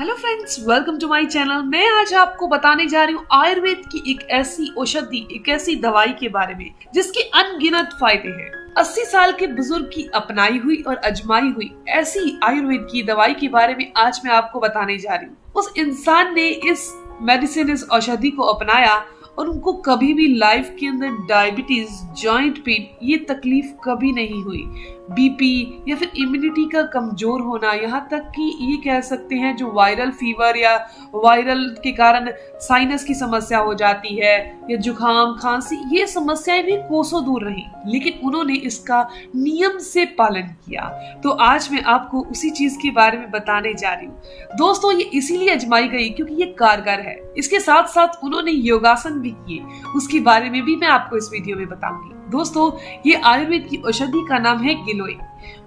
Hello friends, welcome to my channel. मैं आज आपको बताने जा रही हूँ आयुर्वेद की एक ऐसी औषधि, एक ऐसी दवाई के बारे में जिसके अनगिनत फायदे हैं। 80 साल के बुजुर्ग की अपनाई हुई और अजमाई हुई ऐसी आयुर्वेद की दवाई के बारे में आज मैं आपको बताने जा रही हूँ। उस इंसान ने इस मेडिसिन, इस औषधि को अपनाया और उनको कभी भी लाइफ के अंदर डायबिटीज, जॉइंट पेन ये तकलीफ कभी नहीं हुई। बीपी या फिर इम्यूनिटी का कमजोर होना, यहाँ तक कि ये कह सकते हैं जो वायरल फीवर या वायरल के कारण साइनस की समस्या हो जाती है या जुकाम, खांसी, ये समस्याएं भी कोसों दूर रही, लेकिन उन्होंने इसका नियम से पालन किया। तो आज मैं आपको उसी चीज के बारे में बताने जा रही हूँ। दोस्तों, ये इसीलिए अजमाई गई क्योंकि ये कारगर है। इसके साथ साथ उन्होंने योगासन भी किए, उसके बारे में भी मैं आपको इस वीडियो में बताऊंगी। दोस्तों, ये आयुर्वेद की औषधि का नाम है गिलोय।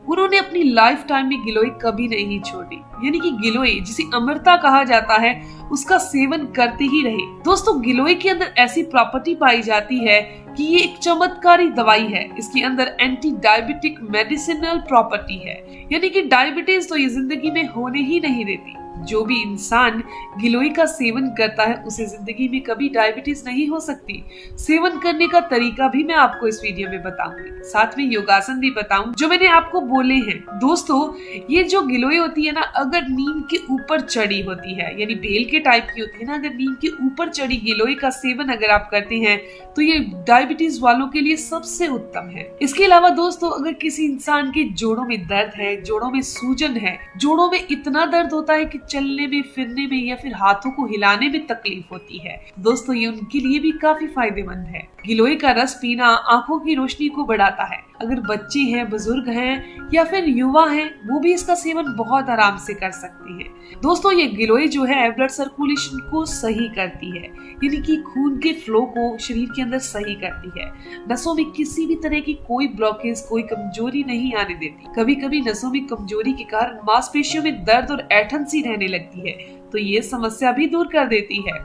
उन्होंने अपनी लाइफ टाइम में गिलोय कभी नहीं छोड़ी, यानी कि गिलोय जिसे अमृता कहा जाता है उसका सेवन करते ही रहे। दोस्तों, गिलोय के अंदर ऐसी प्रॉपर्टी पाई जाती है कि ये एक चमत्कारी दवाई है। इसके अंदर एंटी डायबिटिक मेडिसिनल प्रॉपर्टी है, यानी कि डायबिटीज तो ये जिंदगी में होने ही नहीं देती। जो भी इंसान गिलोय का सेवन करता है उसे जिंदगी में कभी डायबिटीज नहीं हो सकती। सेवन करने का तरीका भी मैं आपको इस वीडियो में बताऊंगी, साथ में योगासन भी बताऊं जो मैंने आपको बोले हैं। दोस्तों, ये जो गिलोय होती है ना, अगर नीम के ऊपर चढ़ी होती है, यानी बेल के टाइप की होती है ना, अगर नीम के ऊपर चढ़ी गिलोय का सेवन अगर आप करते हैं तो ये डायबिटीज वालों के लिए सबसे उत्तम है। इसके अलावा दोस्तों, अगर किसी इंसान के जोड़ों में दर्द है, जोड़ों में सूजन है, जोड़ों में इतना दर्द होता है कि चलने में, फिरने में या फिर हाथों को हिलाने में तकलीफ होती है, दोस्तों ये उनके लिए भी काफी फायदेमंद है। गिलोय का रस पीना आंखों की रोशनी को बढ़ाता है। अगर बच्चे हैं, बुजुर्ग हैं या फिर युवा हैं, वो भी इसका सेवन बहुत आराम से कर सकते हैं। दोस्तों, ये गिलोय जो है ब्लड सर्कुलेशन को सही करती है, यानी कि खून के फ्लो को शरीर के अंदर सही करती है। नसों में किसी भी तरह की कोई ब्लॉकेज, कोई कमजोरी नहीं आने देती। कभी कभी नसों में कमजोरी के कारण मांसपेशियों में दर्द और ऐंठन सी रहने लगती है, तो ये समस्या भी दूर कर देती है।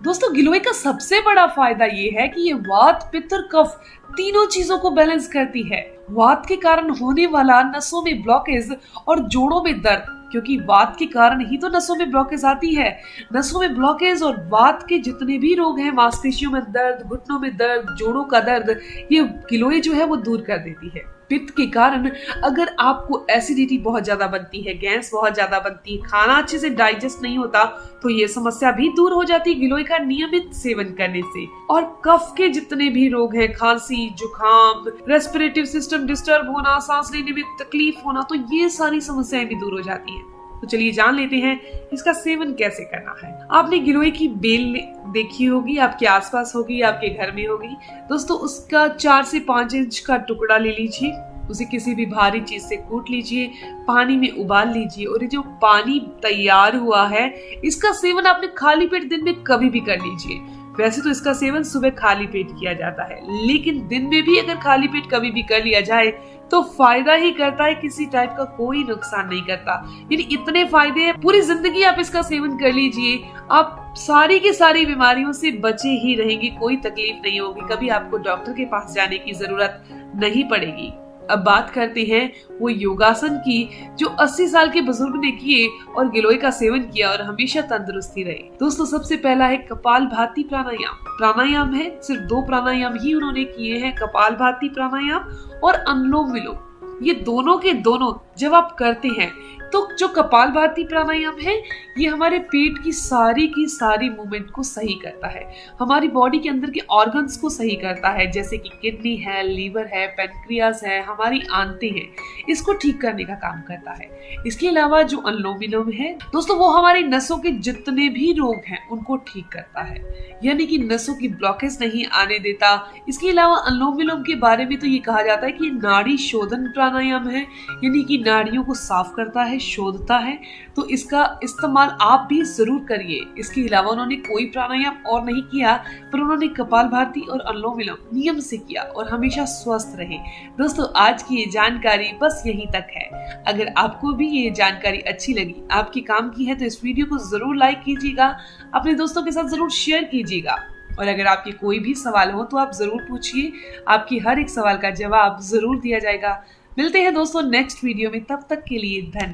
दोस्तों, गिलोय का सबसे बड़ा फायदा ये है कि ये वात, पित्त और कफ तीनों चीजों को बैलेंस करती है। वात के कारण होने वाला नसों में ब्लॉकेज और जोड़ों में दर्द, क्योंकि वात के कारण ही तो नसों में ब्लॉकेज आती है। नसों में ब्लॉकेज और वात के जितने भी रोग हैं, मांसपेशियों में दर्द, घुटनों में दर्द, जोड़ों का दर्द, ये गिलोय जो है वो दूर कर देती है। पित्त के कारण अगर आपको एसिडिटी बहुत ज्यादा बनती है, गैस बहुत ज्यादा बनती है, खाना अच्छे से डाइजेस्ट नहीं होता, तो ये समस्या भी दूर हो जाती है गिलोय का नियमित सेवन करने से। और कफ के जितने भी रोग हैं, खांसी, जुकाम, रेस्पिरेटिव सिस्टम डिस्टर्ब होना, सांस लेने में तकलीफ होना, तो ये सारी समस्याएं भी दूर हो जाती हैं। तो चलिए जान लेते हैं इसका सेवन कैसे करना है। आपने गिलोय की बेल देखी होगी, आपके आसपास होगी, आपके घर में होगी। दोस्तों, उसका 4 से 5 इंच का टुकड़ा ले लीजिए, उसे किसी भी भारी चीज से कूट लीजिए, पानी में उबाल लीजिए और ये जो पानी तैयार हुआ है इसका सेवन आपने खाली पेट दिन में कभी भी कर लीजिए। वैसे तो इसका सेवन सुबह खाली पेट किया जाता है, लेकिन दिन में भी अगर खाली पेट कभी भी कर लिया जाए तो फायदा ही करता है, किसी टाइप का कोई नुकसान नहीं करता। यानी इतने फायदे हैं, पूरी जिंदगी आप इसका सेवन कर लीजिए, आप सारी की सारी बीमारियों से बचे ही रहेंगे, कोई तकलीफ नहीं होगी, कभी आपको डॉक्टर के पास जाने की जरूरत नहीं पड़ेगी। अब बात करते हैं वो योगासन की जो 80 साल के बुजुर्ग ने किए और गिलोय का सेवन किया और हमेशा तंदुरुस्ती रहे। दोस्तों, सबसे पहला है कपालभाति प्राणायाम। प्राणायाम है, सिर्फ 2 प्राणायाम ही उन्होंने किए हैं, कपालभाति प्राणायाम और अनुलोम विलोम। ये दोनों के दोनों जब आप करते हैं तो जो कपालभाति प्राणायाम है ये हमारे पेट की सारी मूवमेंट को सही करता है, हमारी बॉडी के अंदर के ऑर्गन्स को सही करता है, जैसे कि किडनी है, लीवर है, पेनक्रियास है, हमारी आंतें हैं, इसको ठीक करने का काम करता है। इसके अलावा जो अनुलोम विलोम है दोस्तों, वो हमारी नसों के जितने भी रोग हैं उनको ठीक करता है, यानी कि नसों की ब्लॉकेज नहीं आने देता। इसके अलावा अनुलोम विलोम के बारे में तो ये कहा जाता है कि नाड़ी शोधन प्राणायाम है, यानी कि नाड़ियों को साफ करता है, शोधता है, तो इसका इस्तेमाल आप भी जरूर करिए। इसके अलावा उन्होंने कोई प्राणायाम और नहीं किया, पर उन्होंने कपालभाति और अनुलोम विलोम नियम से किया और हमेशा स्वस्थ रहे। दोस्तों, आज की ये जानकारी बस यहीं तक है। अगर आपको भी ये जानकारी अच्छी लगी, आपके काम की है, तो इस वीडियो को जरूर लाइक कीजिएगा, अपने दोस्तों के साथ जरूर शेयर कीजिएगा। और अगर आपके कोई भी सवाल हो तो आप जरूर पूछिए, आपकी हर एक सवाल का जवाब जरूर दिया जाएगा। मिलते हैं दोस्तों नेक्स्ट वीडियो में, तब तक के लिए धन्यवाद।